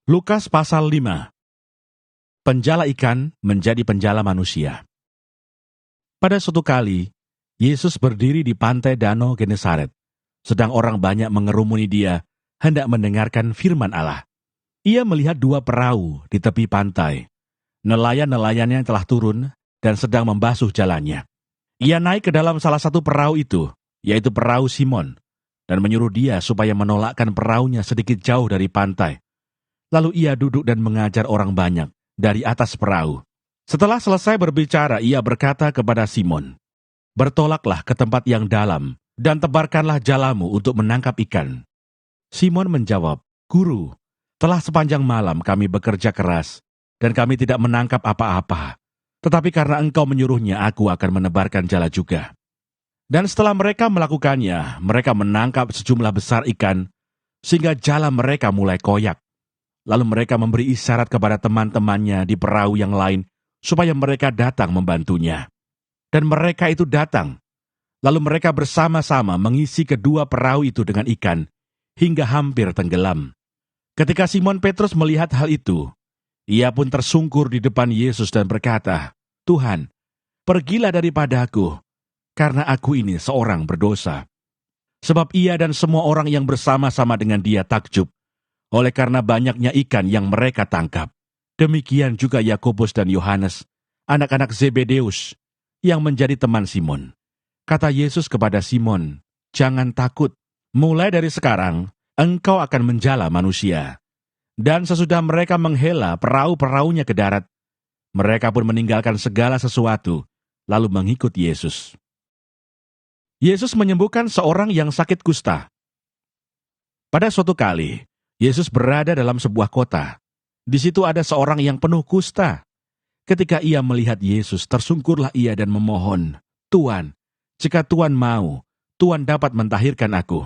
Lukas pasal 5. Penjala ikan menjadi penjala manusia. Pada suatu kali, Yesus berdiri di pantai Danau Genesaret, sedang orang banyak mengerumuni dia, hendak mendengarkan firman Allah. Ia melihat dua perahu di tepi pantai. Nelayan-nelayannya telah turun dan sedang membasuh jalannya. Ia naik ke dalam salah satu perahu itu, yaitu perahu Simon, dan menyuruh dia supaya menolakkan perahunya sedikit jauh dari pantai. Lalu ia duduk dan mengajar orang banyak dari atas perahu. Setelah selesai berbicara, ia berkata kepada Simon, "Bertolaklah ke tempat yang dalam, dan tebarkanlah jalamu untuk menangkap ikan." Simon menjawab, "Guru, telah sepanjang malam kami bekerja keras, dan kami tidak menangkap apa-apa. Tetapi karena engkau menyuruhnya, aku akan menebarkan jala juga." Dan setelah mereka melakukannya, mereka menangkap sejumlah besar ikan, sehingga jala mereka mulai koyak. Lalu mereka memberi isyarat kepada teman-temannya di perahu yang lain supaya mereka datang membantunya. Dan mereka itu datang. Lalu mereka bersama-sama mengisi kedua perahu itu dengan ikan, hingga hampir tenggelam. Ketika Simon Petrus melihat hal itu, ia pun tersungkur di depan Yesus dan berkata, "Tuhan, pergilah daripadaku, karena aku ini seorang berdosa." Sebab ia dan semua orang yang bersama-sama dengan dia takjub oleh karena banyaknya ikan yang mereka tangkap. Demikian juga Yakobus dan Yohanes, anak-anak Zebedeus, yang menjadi teman Simon. Kata Yesus kepada Simon, "Jangan takut, mulai dari sekarang, engkau akan menjala manusia." Dan sesudah mereka menghela perahu-perahunya ke darat, mereka pun meninggalkan segala sesuatu, lalu mengikut Yesus. Yesus menyembuhkan seorang yang sakit kusta. Pada suatu kali, Yesus berada dalam sebuah kota. Di situ ada seorang yang penuh kusta. Ketika ia melihat Yesus, tersungkurlah ia dan memohon, "Tuan, jika Tuan mau, Tuan dapat mentahirkan aku."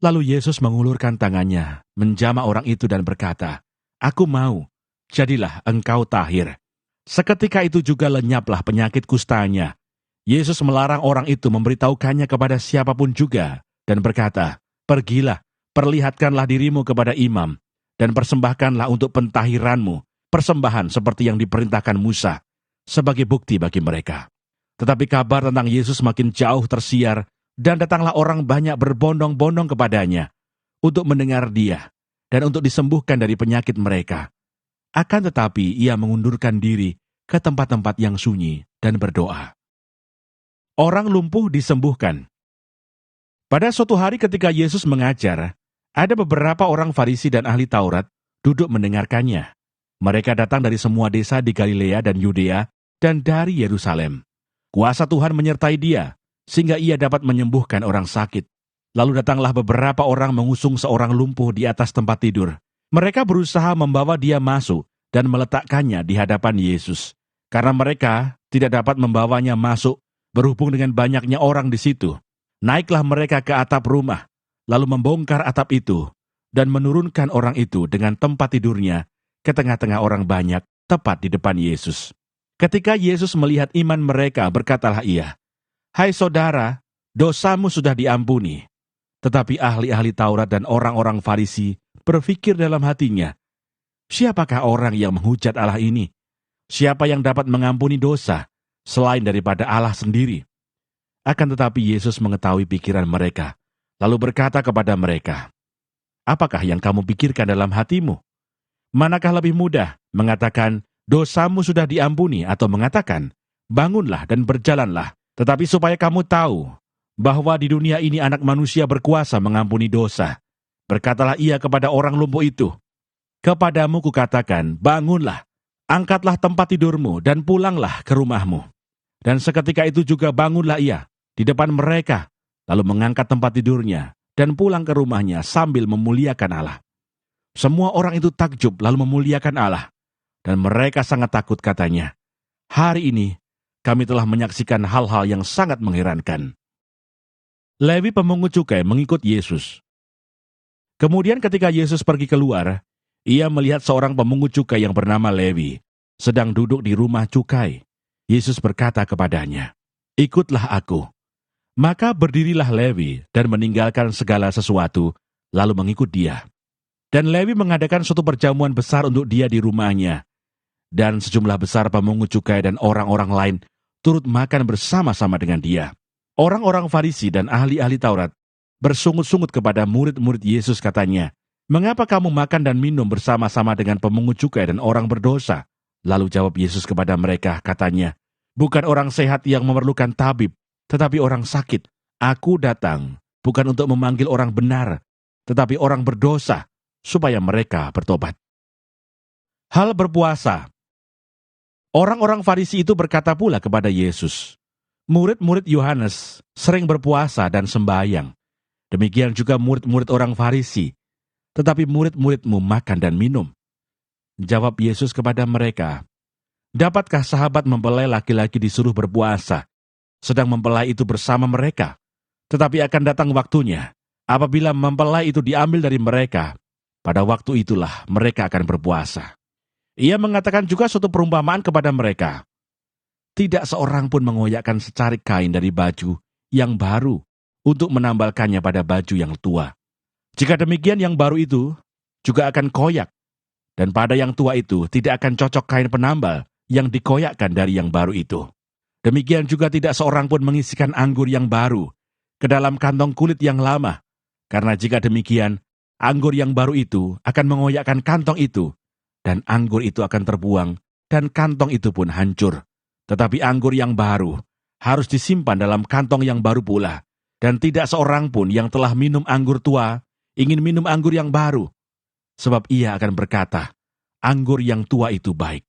Lalu Yesus mengulurkan tangannya, menjamah orang itu dan berkata, "Aku mau, jadilah engkau tahir." Seketika itu juga lenyaplah penyakit kustanya. Yesus melarang orang itu memberitahukannya kepada siapapun juga, dan berkata, "Pergilah, perlihatkanlah dirimu kepada imam, dan persembahkanlah untuk pentahiranmu persembahan seperti yang diperintahkan Musa, sebagai bukti bagi mereka." Tetapi kabar tentang Yesus makin jauh tersiar, dan datanglah orang banyak berbondong-bondong kepadanya untuk mendengar dia, dan untuk disembuhkan dari penyakit mereka. Akan tetapi ia mengundurkan diri ke tempat-tempat yang sunyi dan berdoa. Orang lumpuh disembuhkan. Pada suatu hari ketika Yesus mengajar, ada beberapa orang Farisi dan ahli Taurat duduk mendengarkannya. Mereka datang dari semua desa di Galilea dan Yudea dan dari Yerusalem. Kuasa Tuhan menyertai dia, sehingga ia dapat menyembuhkan orang sakit. Lalu datanglah beberapa orang mengusung seorang lumpuh di atas tempat tidur. Mereka berusaha membawa dia masuk dan meletakkannya di hadapan Yesus. Karena mereka tidak dapat membawanya masuk berhubung dengan banyaknya orang di situ. Naiklah mereka ke atap rumah, lalu membongkar atap itu, dan menurunkan orang itu dengan tempat tidurnya ke tengah-tengah orang banyak, tepat di depan Yesus. Ketika Yesus melihat iman mereka, berkatalah ia, "Hai saudara, dosamu sudah diampuni." Tetapi ahli-ahli Taurat dan orang-orang Farisi berpikir dalam hatinya, "Siapakah orang yang menghujat Allah ini? Siapa yang dapat mengampuni dosa selain daripada Allah sendiri?" Akan tetapi Yesus mengetahui pikiran mereka, lalu berkata kepada mereka, "Apakah yang kamu pikirkan dalam hatimu? Manakah lebih mudah, mengatakan, 'Dosamu sudah diampuni,' atau mengatakan, 'Bangunlah dan berjalanlah'? Tetapi supaya kamu tahu bahwa di dunia ini Anak Manusia berkuasa mengampuni dosa." Berkatalah ia kepada orang lumpuh itu, "Kepadamu kukatakan, bangunlah, angkatlah tempat tidurmu dan pulanglah ke rumahmu." Dan seketika itu juga bangunlah ia di depan mereka, lalu mengangkat tempat tidurnya dan pulang ke rumahnya sambil memuliakan Allah. Semua orang itu takjub lalu memuliakan Allah, dan mereka sangat takut, katanya, "Hari ini kami telah menyaksikan hal-hal yang sangat mengherankan." Lewi pemungut cukai mengikut Yesus. Kemudian ketika Yesus pergi keluar, ia melihat seorang pemungut cukai yang bernama Lewi sedang duduk di rumah cukai. Yesus berkata kepadanya, "Ikutlah aku." Maka berdirilah Lewi dan meninggalkan segala sesuatu, lalu mengikut dia. Dan Lewi mengadakan suatu perjamuan besar untuk dia di rumahnya. Dan sejumlah besar pemungut cukai dan orang-orang lain turut makan bersama-sama dengan dia. Orang-orang Farisi dan ahli-ahli Taurat bersungut-sungut kepada murid-murid Yesus, katanya, "Mengapa kamu makan dan minum bersama-sama dengan pemungut cukai dan orang berdosa?" Lalu jawab Yesus kepada mereka, katanya, "Bukan orang sehat yang memerlukan tabib, tetapi orang sakit. Aku datang bukan untuk memanggil orang benar, tetapi orang berdosa, supaya mereka bertobat." Hal berpuasa. Orang-orang Farisi itu berkata pula kepada Yesus, "Murid-murid Yohanes sering berpuasa dan sembahyang. Demikian juga murid-murid orang Farisi, tetapi murid-muridmu makan dan minum." Jawab Yesus kepada mereka, "Dapatkah sahabat mempelai laki-laki disuruh berpuasa, sedang mempelai itu bersama mereka? Tetapi akan datang waktunya, apabila mempelai itu diambil dari mereka, pada waktu itulah mereka akan berpuasa." Ia mengatakan juga suatu perumpamaan kepada mereka. Tidak seorang pun mengoyakkan secarik kain dari baju yang baru untuk menambalkannya pada baju yang tua. Jika demikian, yang baru itu juga akan koyak, dan pada yang tua itu tidak akan cocok kain penambal yang dikoyakkan dari yang baru itu. Demikian juga tidak seorang pun mengisikan anggur yang baru ke dalam kantong kulit yang lama, karena jika demikian, anggur yang baru itu akan mengoyakkan kantong itu, dan anggur itu akan terbuang, dan kantong itu pun hancur. Tetapi anggur yang baru harus disimpan dalam kantong yang baru pula, dan tidak seorang pun yang telah minum anggur tua ingin minum anggur yang baru, sebab ia akan berkata, anggur yang tua itu baik.